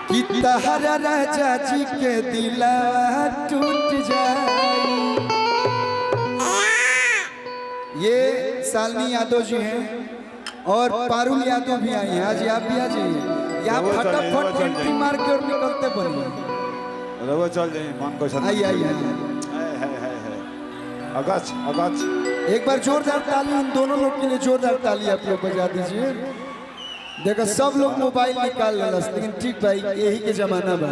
कि तहरा राजा जी के दिलवा टूट जाए। ये शालिनी यादव जी हैं और पारुल यादव भी आई हैं। आज आप भी आ जाइए, यहाँ फटाफट एंट्री मार के और निकलते बनिए। रवा चल जाइए मन को आइए आइए। अगच अगच एक बार जोरदार ताली उन दोनों लोग के लिए, जोरदार ताली आप लोग बजा दीजिए। देखो सब लोग मोबाइल निकाल लेलस, लेकिन ठीक भाई यही के जमाना बा।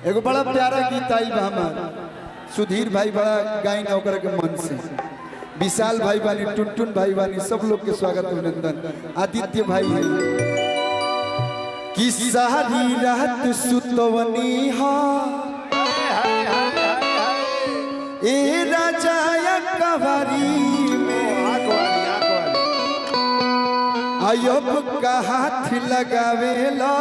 एगो बड़ा प्यारा गीत आई बा हमार सुधीर भाई बड़ा गायन ओकर के मन से, विशाल भाई बानी, टुनटुन भाई बानी, सब लोग के स्वागत अभिनंदन। आदित्य भाई है कि सारी रात सुतवनी हा ए राजा कवारी में अयब का हाथ लगावेला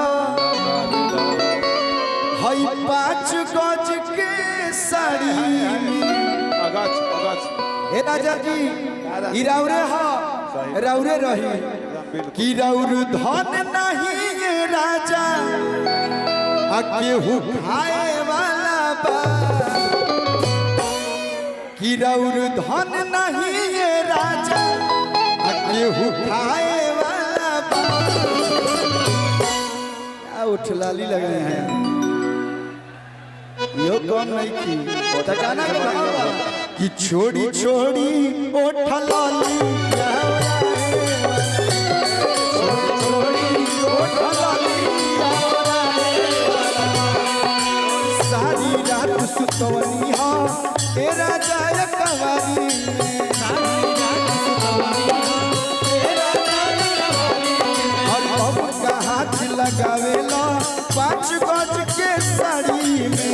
हई 5 गज के साड़ी में। ए राजा जी इराउरे हा राउरे रही कि राउर धन नहीं ये राजा केहू खाए वाला बा, कि राउर धन नहीं ये राजा केहू खाए वाला बा। क्या उठलाली लग रहे हैं यो कौन नहीं की तकाना के भावा कि छोड़ी छोड़ी उठलाली सारी रात सुतवनी हा ए राजा कवारी और अब का हाथ लगावेला 5 गज के साड़ी में।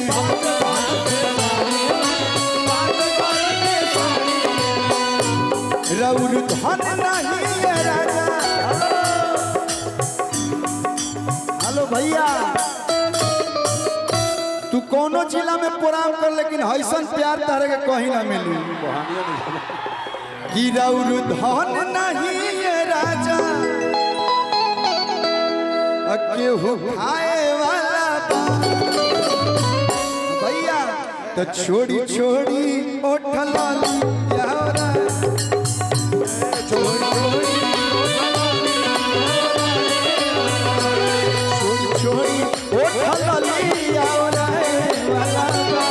रउर धन नहीं है राजा। हेलो भैया, तू कोनो जिला में प्रोग्राम कर लेकिन ऐसा प्यार तारे के कहीं ना मिली। कि रउर धन नहीं है राजा केहू खाए वाला बा। भैया तो छोड़ी छोड़ी उठलाली यारा छोड़ी छोड़ी उठलाली यारा वाला बा।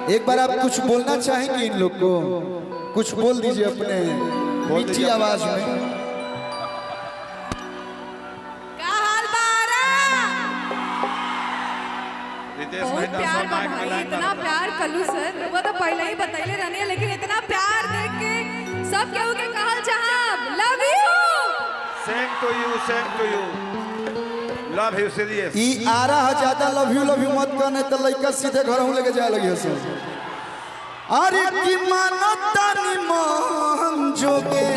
एक बार आप कुछ बोलना चाहेंगे इन लोग को? कुछ बोल दीजिए अपने मीठी आवाज में। क्या हाल बारा? बहुत प्यार का भाई, इतना प्यार कलू सर वो तो पहले ही बताइले रहनी है, लेकिन इतना प्यार देख के सब केहू के कहल चाहब love you. Same to you love you serious. ई आ रहा ज्यादा लव यू मत करने तो लड़का सीधे घर हम लेके जाए लगी हसे। अरे की मानो तानी मन जोगे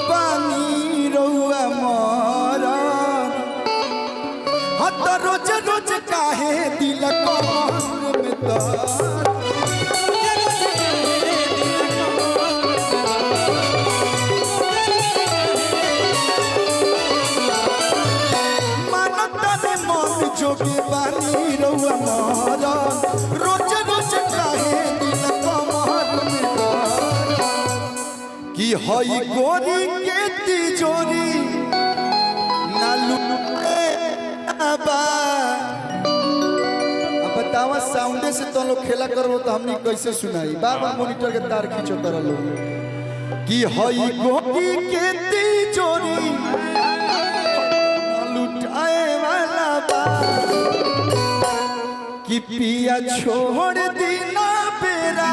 पानी रहुआ मोरा हत रोज रोज काहे दिल को में तो जोगे बानी रहुआ मोरा रोज रोज काहे दिल कमर में दरा कि हई गोरी के तिजोरी ना लुटे आबा। अब बतावा साउंडे से तो लोग खेला करो तो हमनी कैसे सुनाई? बार बार मॉनिटर के तार खींचो तरह लोग कि हई गोरी के तिजोरी लुटाए वाला बा। कि पिया छोड़ दीना बेरा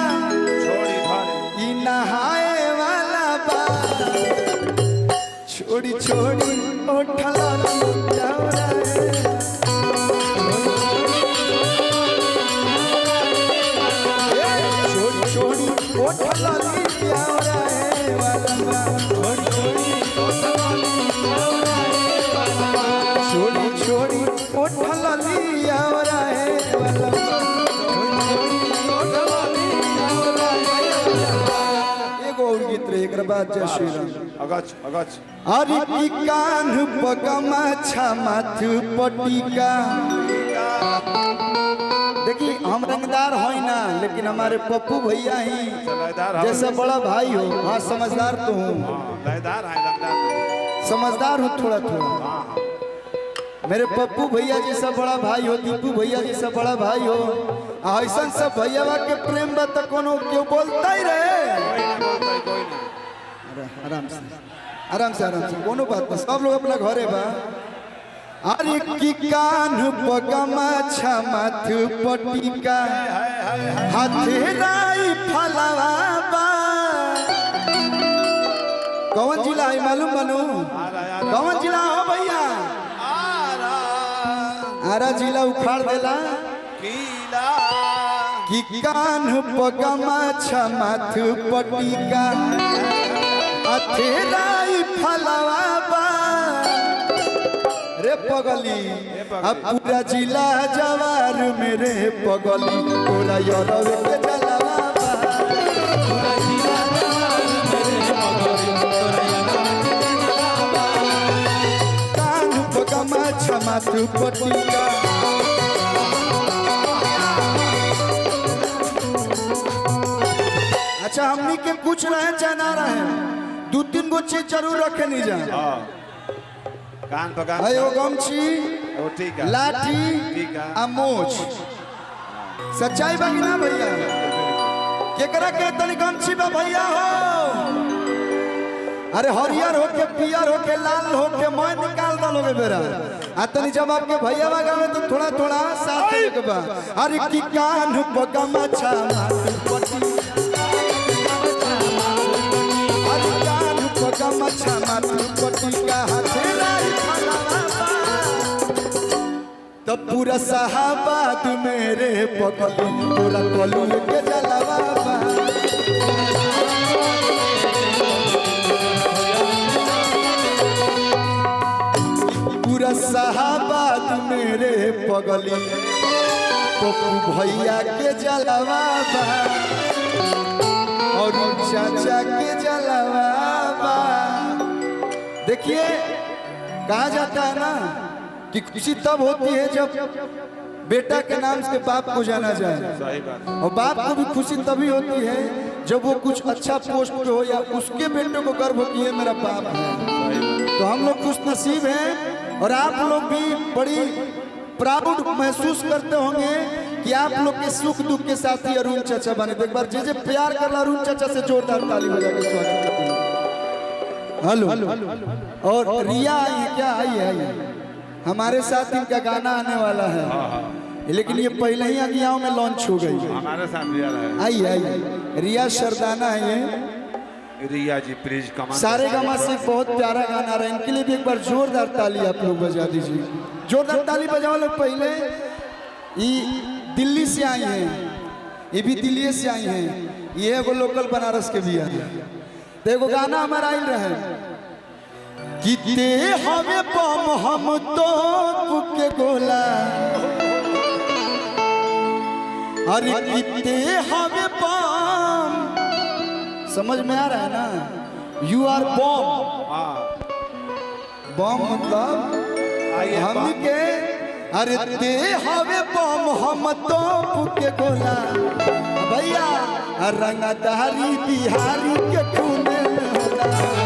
छोड़ी धारे ई नहाए वाला बा छोड़ी छोड़ी ओठला जावरा छोड़ी छोड़ी ओठला जावरा वाला बा छोड़ी छोड़ी ओठला जावरा वाला बा एगो और गीत रहे एक बाद जय श्री राम अगच अगच अरे की कान पगमा छमाथ पटिका देखिए हम रंगदार होई ना लेकिन हमारे पप्पू भैया ही लयदार जैसा बड़ा भाई हो। हाँ समझदार तो हूँ, लयदार है लयदार समझदार हूँ थोड़ा थोड़ा। मेरे पप्पू भैया जैसा बड़ा भाई हो, दीपू भैया जैसा बड़ा भाई हो। ऐसा सब भैया के प्रेम बा तो कोनो क्यों बोलता ही रहे। कोई नहीं आराम से आराम से आराम से कोनो बात नहीं, सब लोग अपना घरे बा। अरे की कान पगमा छमाथ पटिका हथेराई फलवा बा कौन जिला है मालूम बनू? कौन जिला हो भैया? आरा जिला उखाड़ देला कीला की कान पगमा छमाथ पटिका हथेराई फलवा बा रे पगली अब पूरा जिला जवार मेरे पगली पूरा यादव के जलवा बा पूरा जिला जवार मेरे पगली पूरा यादव के जलवा बा कान पगमा छमाथ पटिका अच्छा हमनी के कुछ रहे जाना रहे दो तीन गो चीज जरूर रखे नहीं जा कान पकान आयो गमछी ओ ठीक है लाठी ठीक है आ मोच सच्चाई बा कि ना भैया? केकरा के तनी गमछी बा भैया हो? अरे हरियर होके पियर होके लाल होके मैं निकाल दलोगे बेरा आ तनी जब आपके भैया बा गावे तो थोड़ा थोड़ा साथ देवे के बा। अरे की कान पगमा छमा पटी अरे कान पगमा छमा पटी का हथेराई फलवा बा तब पूरा साहबाद मेरे पगली पूरा कलू के जलवा बा पूरा साहबाद मेरे पगली पप्पू भैया के जलवा बा और चाचा के जलवा बा। देखिए कहा जाता है ना कि खुशी तब होती है जब बेटा के नाम से बाप को जाना जाए सही बात और बाप को भी खुशी तभी होती है जब वो कुछ अच्छा पोस्ट पे हो या उसके बेटे को गर्व हो कि ये मेरा बाप है। तो हम लोग खुश नसीब हैं और आप लोग भी बड़ी प्राउड महसूस करते होंगे कि आप लोग के सुख दुख के साथी अरुण चाचा बने। तो एक बार जे प्यार कर रहा अरुण चाचा से जोरदार ताली बजा के स्वागत करते हैं। हेलो और रिया आई है क्या? आई है हमारे साथ इनका गाना आने वाला है लेकिन ये पहले ही अगियाओं में लॉन्च हो गई। हमारे साथ रिया है आई आई रिया शरदाना है ये रिया जी प्लीज कमान सारे गामा से बहुत प्यारा गाना रहा है। इनके लिए भी एक बार जोरदार ताली आप लोग बजा दीजिए। जोरदार ताली बजाओ लोग। पहले ये दिल्ली से आई हैं, ये भी दिल्ली से आई हैं, ये एगो लोकल बनारस के भी है। तो एगो गाना हमारा आइल रहे किते हमें बम हम तो के गोला अरे किते हमें बम समझ में आ रहा है ना? यू आर बम बम मतलब हम के अरे ते हमें बम हम तो के गोला भैया रंगदारी बिहारी के खून में होला।